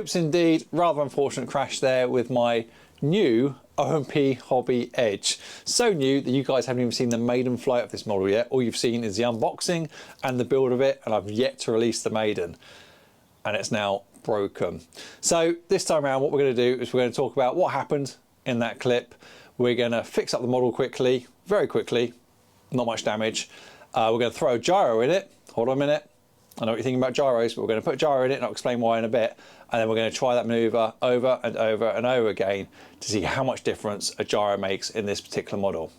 Oops indeed, rather unfortunate crash there with my new OMPHOBBY Edge. So new that you guys haven't even seen the maiden flight of this model yet. All you've seen is the unboxing and the build of it, and I've yet to release the maiden. And it's now broken. So this time around what we're going to do is we're going to talk about what happened in that clip. We're going to fix up the model quickly, very quickly, not much damage. We're going to throw a gyro in it. Hold on a minute. I know what you're thinking about gyros, but we're going to put a gyro in it and I'll explain why in a bit. And then we're going to try that manoeuvre over and over and over again to see how much difference a gyro makes in this particular model.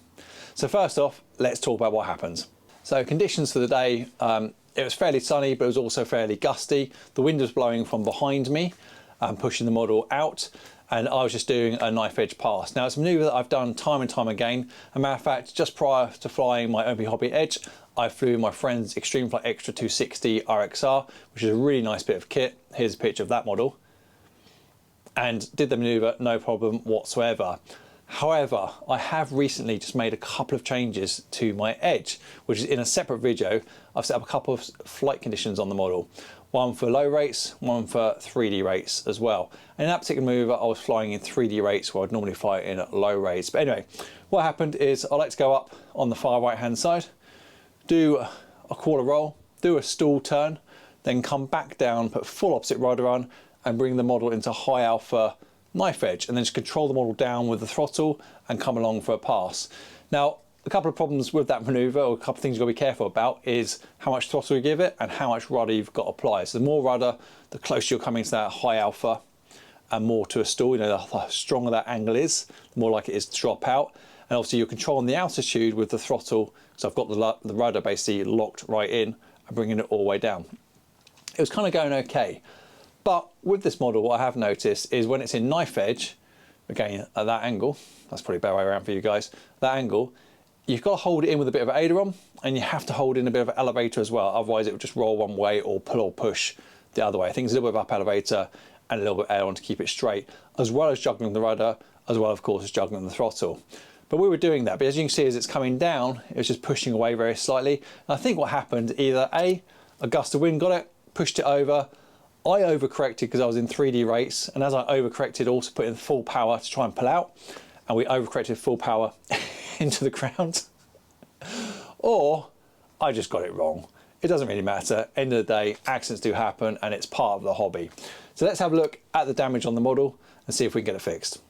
So first off, let's talk about what happens. So conditions for the day, it was fairly sunny, but it was also fairly gusty. The wind was blowing from behind me, pushing the model out, and I was just doing a knife edge pass. Now it's a manoeuvre that I've done time and time again. As a matter of fact, just prior to flying my OMPHOBBY Edge, I flew my friend's Extreme Flight Extra 260 RXR, which is a really nice bit of kit. Here's a picture of that model. And did the manoeuvre, no problem whatsoever. However, I have recently just made a couple of changes to my Edge, which is in a separate video. I've set up a couple of flight conditions on the model. One for low rates, one for 3D rates as well. And in that particular manoeuvre, I was flying in 3D rates where I'd normally fly in at low rates. But anyway, what happened is I like to go up on the far right hand side, do a quarter roll, do a stall turn, then come back down, put full opposite rudder on and bring the model into high alpha knife edge, and then just control the model down with the throttle and come along for a pass. Now, a couple of problems with that manoeuvre, or a couple of things you've got to be careful about, is how much throttle you give it and how much rudder you've got to apply. So the more rudder, the closer you're coming to that high alpha and more to a stall. You know, the stronger that angle is, the more likely it is to drop out. And obviously you're controlling the altitude with the throttle, so I've got the rudder basically locked right in and bringing it all the way down. It was kind of going okay. But with this model, what I have noticed is when it's in knife edge, again at that angle, that's probably a better way around for you guys, that angle, you've got to hold it in with a bit of an aileron, and you have to hold in a bit of an elevator as well, otherwise it will just roll one way or pull or push the other way. I think it's a little bit of up elevator and a little bit of aileron to keep it straight, as well as juggling the rudder, as well of course as juggling the throttle. But we were doing that, but as you can see as it's coming down, it was just pushing away very slightly. And I think what happened, either A gust of wind got it, pushed it over, I overcorrected because I was in 3D rates, and as I overcorrected, also put in full power to try and pull out, and we overcorrected full power into the ground. Or I just got it wrong. It doesn't really matter. End of the day, accidents do happen, and it's part of the hobby. So let's have a look at the damage on the model and see if we can get it fixed.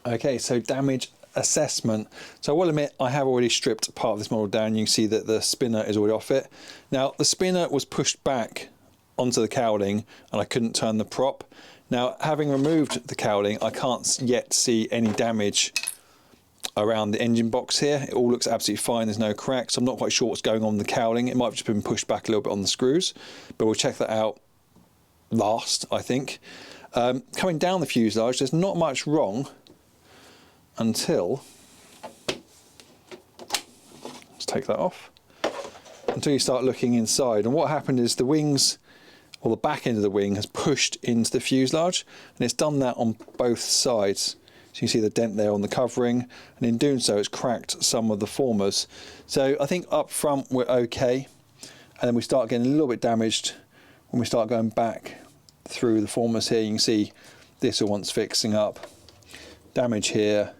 Okay, so damage assessment. So I will admit I have already stripped part of this model down. You can see that the spinner is already off it. Now the spinner was pushed back onto the cowling and I couldn't turn the prop. Now having removed the cowling, I can't yet see any damage around the engine box here. It all looks absolutely fine, there's no cracks. I'm not quite sure what's going on with the cowling. It might have just been pushed back a little bit on the screws, but we'll check that out last, I think. Coming down the fuselage, there's not much wrong until, let's take that off, until you start looking inside. And what happened is the wings, or the back end of the wing, has pushed into the fuselage, and it's done that on both sides. So you can see the dent there on the covering, and in doing so it's cracked some of the formers. So I think up front we're okay, and then we start getting a little bit damaged when we start going back through the formers here. You can see this all wants fixing up. Damage here,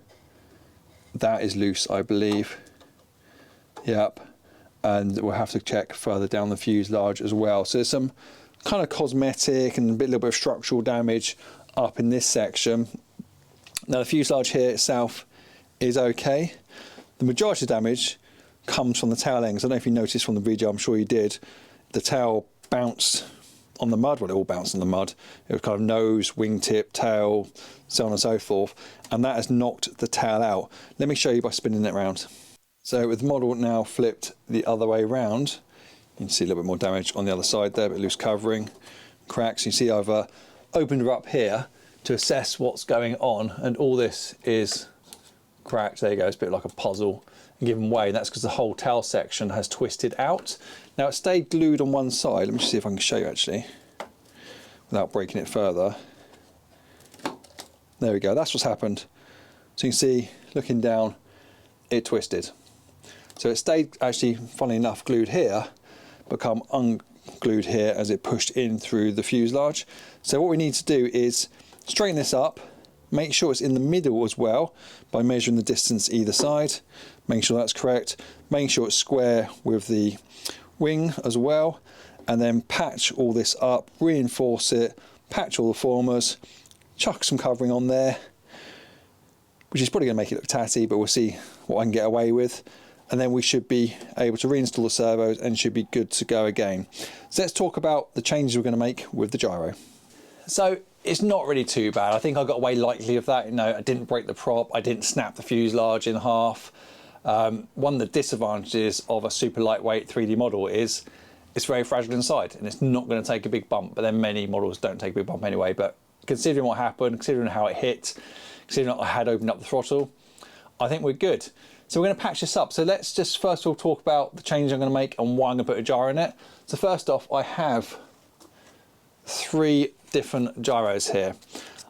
that is loose I believe. Yep, and we'll have to check further down the fuselage as well. So there's some kind of cosmetic and a little bit of structural damage up in this section. Now the fuselage here itself is okay. The majority of damage comes from the tail ends. I don't know if you noticed from the video, I'm sure you did, the tail bounced on the mud. Well, it all bounced on the mud. It was kind of nose, wingtip, tail, so on and so forth, and that has knocked the tail out. Let me show you by spinning it around. So with the model now flipped the other way around, you can see a little bit more damage on the other side there, but loose covering, cracks. You see I've opened her up here to assess what's going on, and all this is cracked. There you go, it's a bit like a puzzle and given way, and that's because the whole tail section has twisted out. Now it stayed glued on one side. Let me just see if I can show you actually without breaking it further. There we go, that's what's happened. So you can see, looking down, it twisted. So it stayed actually, funnily enough, glued here, become glued here as it pushed in through the fuselage. So what we need to do is straighten this up, make sure it's in the middle as well by measuring the distance either side, making sure that's correct, making sure it's square with the wing as well, and then patch all this up, reinforce it, patch all the formers, chuck some covering on there, which is probably going to make it look tatty, but we'll see what I can get away with. And then we should be able to reinstall the servos and should be good to go again. So let's talk about the changes we're going to make with the gyro. So it's not really too bad. I think I got away lightly of that. You know, I didn't break the prop, I didn't snap the fuselage in half. One of the disadvantages of a super lightweight 3D model is it's very fragile inside and it's not going to take a big bump, but then many models don't take a big bump anyway. But considering what happened, considering how it hit, considering I had opened up the throttle, I think we're good. So we're going to patch this up. So let's just first of all talk about the change I'm going to make and why I'm going to put a gyro in it. So first off, I have 3 different gyros here.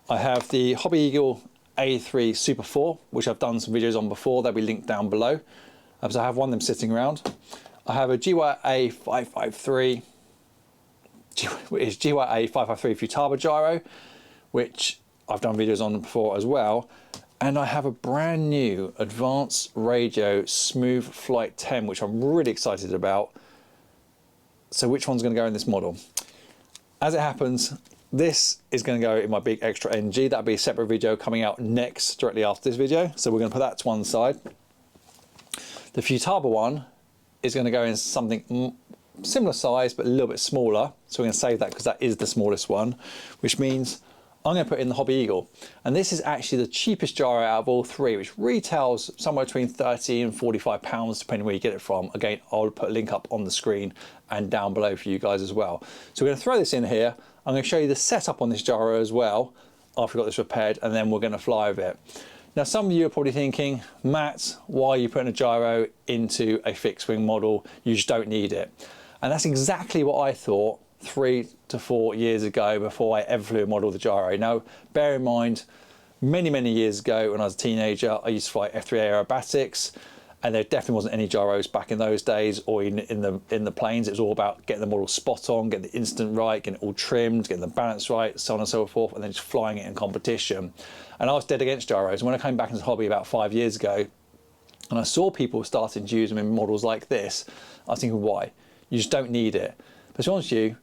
I have the Hobby Eagle A3 Super 4, which I've done some videos on before. They'll be linked down below. So I have one of them sitting around. I have a Gyro A553, which is Gyro A553 Futaba gyro, which I've done videos on before as well. And I have a brand new Advanced Radio Smooth Flight 10, which I'm really excited about. So which one's going to go in this model? As it happens, this is going to go in my big extra NG. That'll be a separate video coming out next, directly after this video. So we're going to put that to one side. The Futaba one is going to go in something similar size, but a little bit smaller. So we're going to save that because that is the smallest one, which means I'm going to put in the Hobby Eagle. And this is actually the cheapest gyro out of all 3, which retails somewhere between 30 and 45 pounds, depending where you get it from. Again, I'll put a link up on the screen and down below for you guys as well. So we're going to throw this in here. I'm going to show you the setup on this gyro as well, after we've got this repaired, and then we're going to fly with it. Now, some of you are probably thinking, Matt, why are you putting a gyro into a fixed wing model? You just don't need it. And that's exactly what I thought 3 to 4 years ago before I ever flew a model with a gyro. Now, bear in mind, many years ago when I was a teenager, I used to fly F3 aerobatics, and there definitely wasn't any gyros back in those days or in the planes. It was all about getting the model spot on, getting the instant right, getting it all trimmed, getting the balance right, so on and so forth, and then just flying it in competition. And I was dead against gyros. And when I came back into the hobby about 5 years ago, and I saw people starting to use them in models like this, I was thinking, why? You just don't need it. But to be honest with you,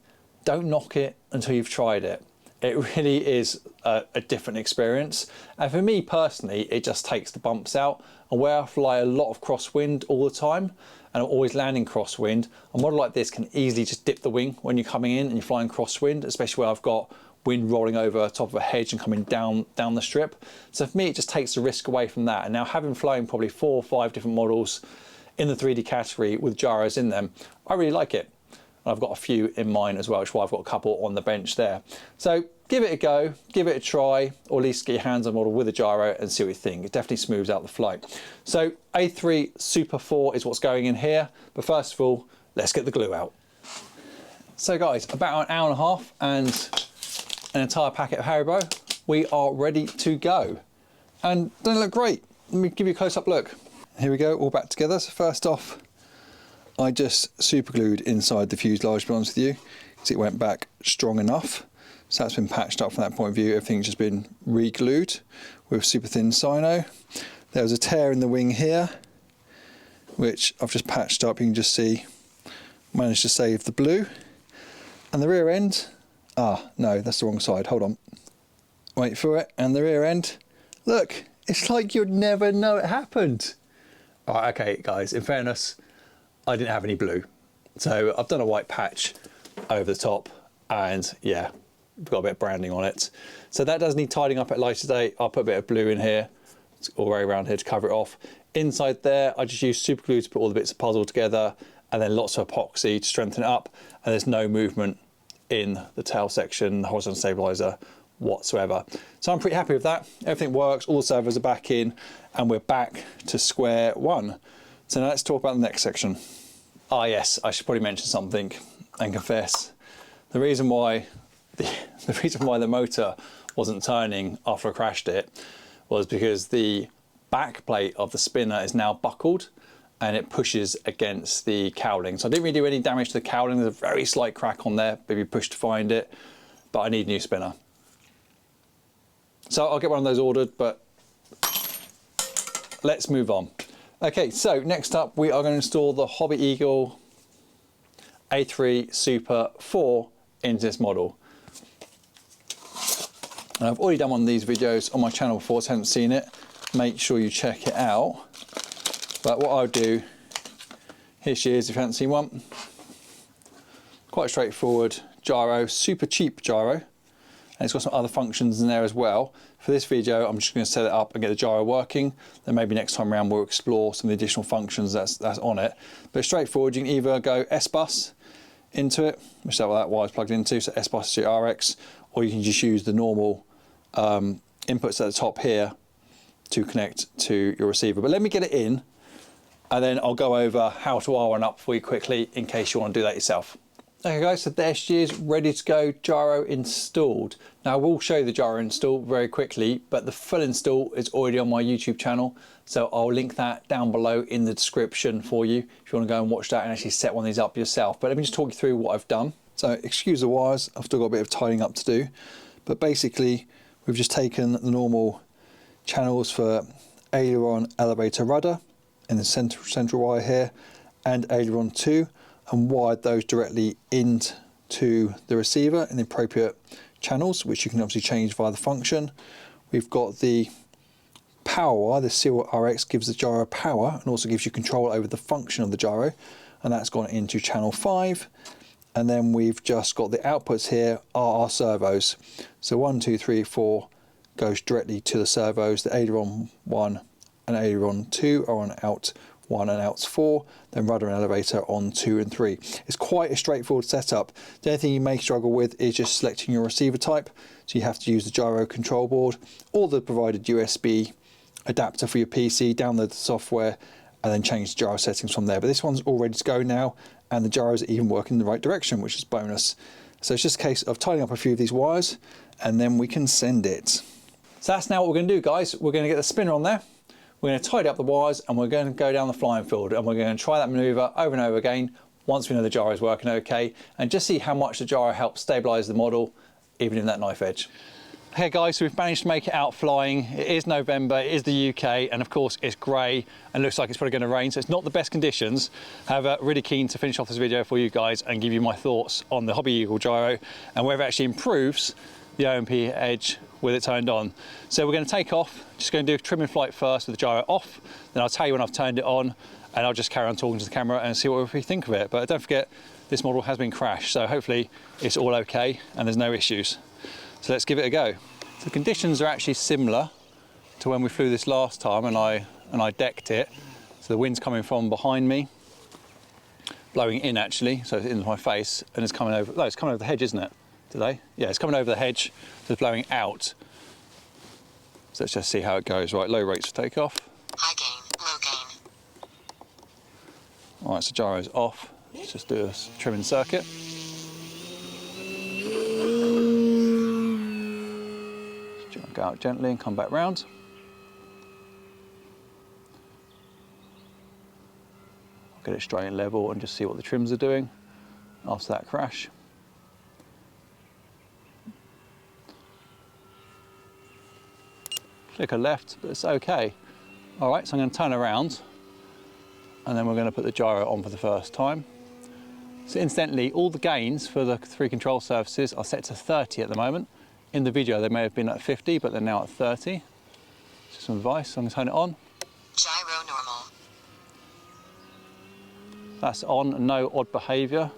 don't knock it until you've tried it. It really is a different experience. And for me personally, it just takes the bumps out. And where I fly a lot of crosswind all the time, and I'm always landing crosswind, a model like this can easily just dip the wing when you're coming in and you're flying crosswind, especially where I've got wind rolling over top of a hedge and coming down the strip. So for me, it just takes the risk away from that. And now having flown probably 4 or 5 different models in the 3D category with gyros in them, I really like it. I've got a few in mind as well, which is why I've got a couple on the bench there. So give it a go, give it a try, or at least get your hands on a model with a gyro and see what you think. It definitely smooths out the flight. So A3 Super 4 is what's going in here. But first of all, let's get the glue out. So guys, about an hour and a half and an entire packet of Haribo. We are ready to go. And don't it look great? Let me give you a close-up look. Here we go, all back together. So first off, I just super glued inside the fuselage, to be honest with you, because it went back strong enough. So that's been patched up from that point of view. Everything's just been re-glued with super thin sino. There was a tear in the wing here, which I've just patched up. You can just see, managed to save the blue. And the rear end, no, that's the wrong side, hold on. Wait for it, and the rear end, look, it's like you'd never know it happened. All right, okay, guys, in fairness, I didn't have any blue. So I've done a white patch over the top, and yeah, we've got a bit of branding on it. So that does need tidying up at later date. I'll put a bit of blue in here, all the way around here to cover it off. Inside there, I just used super glue to put all the bits of puzzle together, and then lots of epoxy to strengthen it up, and there's no movement in the tail section, the horizontal stabilizer whatsoever. So I'm pretty happy with that. Everything works, all the servos are back in, and we're back to square one. So now let's talk about the next section. Ah yes, I should probably mention something and confess. The reason why the motor wasn't turning after I crashed it was because the back plate of the spinner is now buckled, and it pushes against the cowling. So I didn't really do any damage to the cowling. There's a very slight crack on there, maybe push to find it, but I need a new spinner. So I'll get one of those ordered, but let's move on. Okay, so next up we are going to install the Hobby Eagle A3 Super 4 into this model. And I've already done one of these videos on my channel before, so if you haven't seen it, make sure you check it out. But what I'll do, here she is if you haven't seen one. Quite straightforward gyro, super cheap gyro. And it's got some other functions in there as well. For this video, I'm just going to set it up and get the gyro working. Then maybe next time around we'll explore some of the additional functions that's on it. But straightforward, you can either go S-Bus into it, which is what that wire's plugged into, so S-Bus to RX, or you can just use the normal inputs at the top here to connect to your receiver. But let me get it in, and then I'll go over how to wire one up for you quickly in case you want to do that yourself. Okay guys, so there she is, ready to go, gyro installed. Now I will show you the gyro install very quickly, but the full install is already on my YouTube channel, so I'll link that down below in the description for you if you want to go and watch that and actually set one of these up yourself. But let me just talk you through what I've done. So excuse the wires, I've still got a bit of tidying up to do, but basically we've just taken the normal channels for aileron, elevator, rudder in the central wire here, and aileron 2, and wired those directly into the receiver in the appropriate channels, which you can obviously change via the function. We've got the power wire, the serial RX gives the gyro power and also gives you control over the function of the gyro, and that's gone into channel 5. And then we've just got the outputs here are our servos. So 1, 2, 3, 4 goes directly to the servos. The aileron 1 and aileron 2 are on out 1 and out 4, then rudder and elevator on 2 and 3. It's quite a straightforward setup. The only thing you may struggle with is just selecting your receiver type. So you have to use the gyro control board or the provided USB adapter for your PC, download the software, and then change the gyro settings from there. But this one's all ready to go now, and the gyros are even working in the right direction, which is bonus. So it's just a case of tidying up a few of these wires, and then we can send it. So that's now what we're going to do, guys. We're going to get the spinner on there. We're going to tidy up the wires, and we're going to go down the flying field, and we're going to try that manoeuvre over and over again once we know the gyro is working okay, and just see how much the gyro helps stabilise the model, even in that knife edge. Okay guys, so we've managed to make it out flying. It is November, it is the UK, and of course it's grey and looks like it's probably going to rain, so it's not the best conditions. However, really keen to finish off this video for you guys and give you my thoughts on the Hobby Eagle gyro and whether it actually improves the OMP edge with it turned on. So we're going to take off, just going to do a trim in flight first with the gyro off, then I'll tell you when I've turned it on, and I'll just carry on talking to the camera and see what we think of it. But don't forget, this model has been crashed, so hopefully it's all okay and there's no issues. So let's give it a go. The conditions are actually similar to when we flew this last time and I decked it. So the wind's coming from behind me, blowing in actually, so it's into my face, and it's coming over, no, it's coming over the hedge, isn't it, today? Yeah, it's coming over the hedge, so it's blowing out. So let's just see how it goes. Right, low rates for takeoff. High gain, low gain. All right, so gyro's off. Let's just do a trimming circuit. Go out gently and come back round. I'll get it straight and level and just see what the trims are doing after that crash. Flicker left, but it's okay. All right, so I'm going to turn around and then we're going to put the gyro on for the first time. So incidentally, all the gains for the 3 control surfaces are set to 30 at the moment. In the video, they may have been at 50, but they're now at 30. Just some advice, I'm going to turn it on. Gyro normal. That's on, no odd behaviour.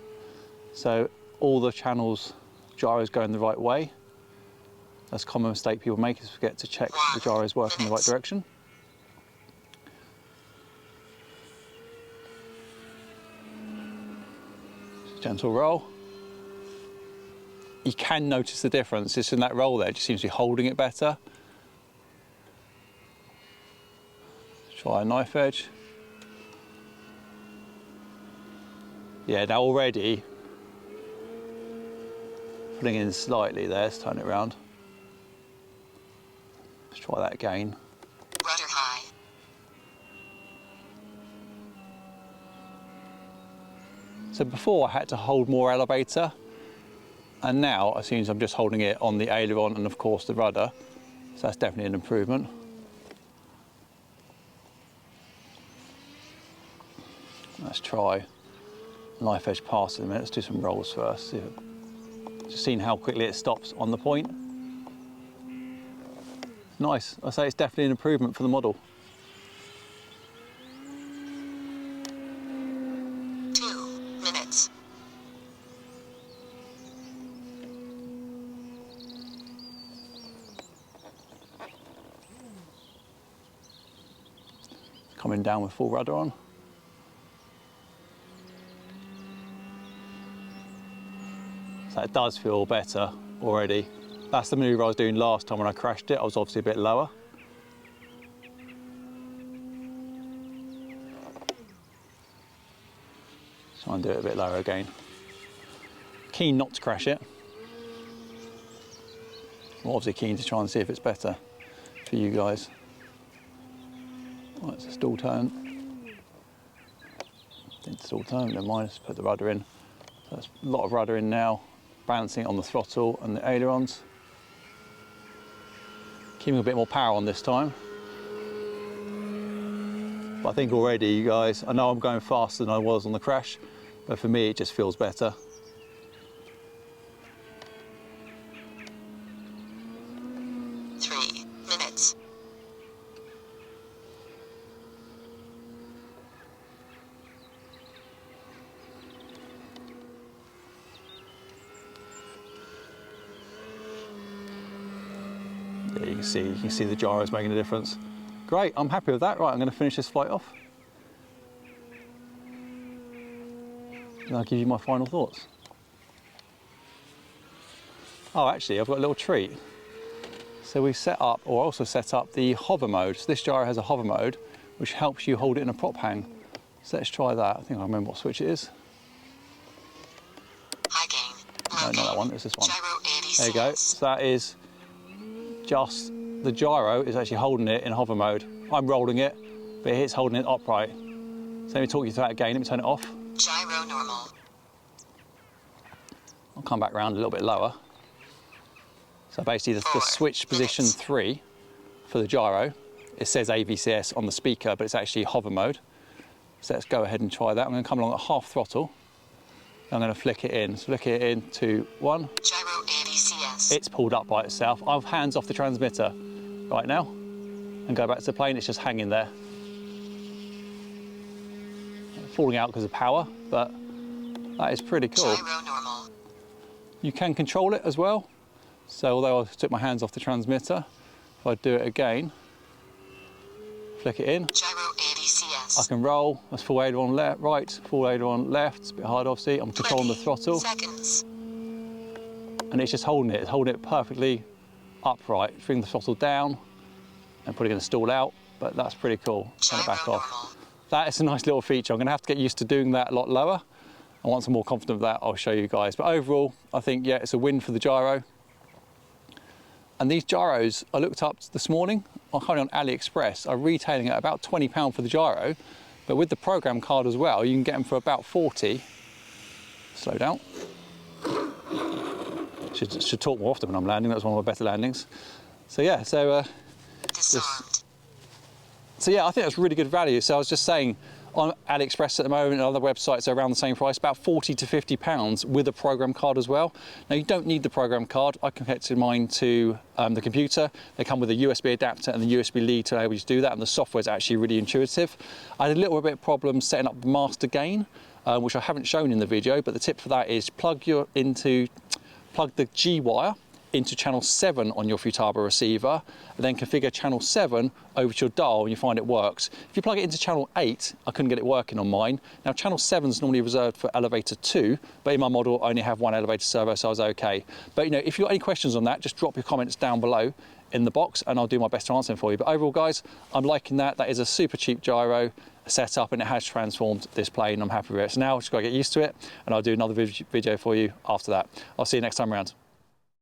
So all the channels, gyros going the right way. That's a common mistake people make, is forget to check the gyros working in the right direction. Gentle roll. You can notice the difference, just in that roll there, it just seems to be holding it better. Try a knife edge. Yeah, now already, putting in slightly there, let's turn it around. Let's try that again. Rudder high. So before I had to hold more elevator, and now as soon as I'm just holding it on the aileron and of course the rudder, so that's definitely an improvement. Let's try knife edge pass in a minute. Let's do some rolls first. Just seeing how quickly it stops on the point. Nice. I say it's definitely an improvement for the model. 2 minutes. Coming down with full rudder on. So it does feel better already. That's the manoeuvre I was doing last time when I crashed it. I was obviously a bit lower. Try and do it a bit lower again. Keen not to crash it. I'm obviously keen to try and see if it's better for you guys. Right, it's a stall turn. Didn't stall turn, never mind, let's put the rudder in. So there's a lot of rudder in now, balancing on the throttle and the ailerons. Keeping a bit more power on this time. But I think already, you guys, I know I'm going faster than I was on the crash, but for me it just feels better. Yeah, you can see the gyros making a difference. Great, I'm happy with that. Right, I'm going to finish this flight off. And I'll give you my final thoughts. Oh, actually, I've got a little treat. So we set up, or also set up, the hover mode. So this gyro has a hover mode, which helps you hold it in a prop hang. So let's try that. I think I remember what switch it is. High gain. No, not that one, it's this one. Gyro 80 There you go. So that is just, the gyro is actually holding it in hover mode. I'm rolling it, but it's holding it upright. So let me talk you through that again. Let me turn it off. Gyro normal. I'll come back round a little bit lower. So basically the switch position 3 for the gyro, it says AVCS on the speaker, but it's actually hover mode. So let's go ahead and try that. I'm going to come along at half throttle. I'm going to flick it in. So flick it in to 1. Gyro 80 CS. It's pulled up by itself. I've hands off the transmitter right now and go back to the plane. It's just hanging there. Falling out because of power, but that is pretty cool. Gyro normal. You can control it as well. So although I took my hands off the transmitter, if I do it again, flick it in, Gyro 80 CS. I can roll. That's full aileron left, right, full aileron left. It's a bit hard obviously. I'm controlling the throttle. Seconds. And it's just holding it. It's holding it perfectly upright. Bring the throttle down and probably going to stall out, but that's pretty cool. Turn it back off. Normal. That is a nice little feature. I'm going to have to get used to doing that a lot lower. And once I'm more confident with that, I'll show you guys. But overall, I think, yeah, it's a win for the gyro. And these gyros, I looked up this morning, I'm currently on AliExpress, are retailing at about £20 for the gyro, but with the program card as well, you can get them for about 40. Slow down. Should talk more often when I'm landing, that's one of my better landings. So yeah, so yeah, I think that's really good value. So I was just saying, on AliExpress at the moment and other websites are around the same price, about £40 to £50 with a program card as well. Now you don't need the program card. I connected mine to the computer. They come with a USB adapter and the USB lead to enable you to do that, and the software is actually really intuitive. I had a little bit of problems setting up the master gain, which I haven't shown in the video, but the tip for that is plug the G wire into channel 7 on your Futaba receiver, and then configure channel 7 over to your dial and you find it works. If you plug it into channel 8, I couldn't get it working on mine. Now channel 7 is normally reserved for elevator 2, but in my model I only have one elevator servo, so I was okay. But you know, if you've got any questions on that, just drop your comments down below in the box and I'll do my best to answer them for you. But overall guys, I'm liking that. That is a super cheap gyro setup and it has transformed this plane. I'm happy with it. So now I've just got to get used to it and I'll do another video for you after that. I'll see you next time around.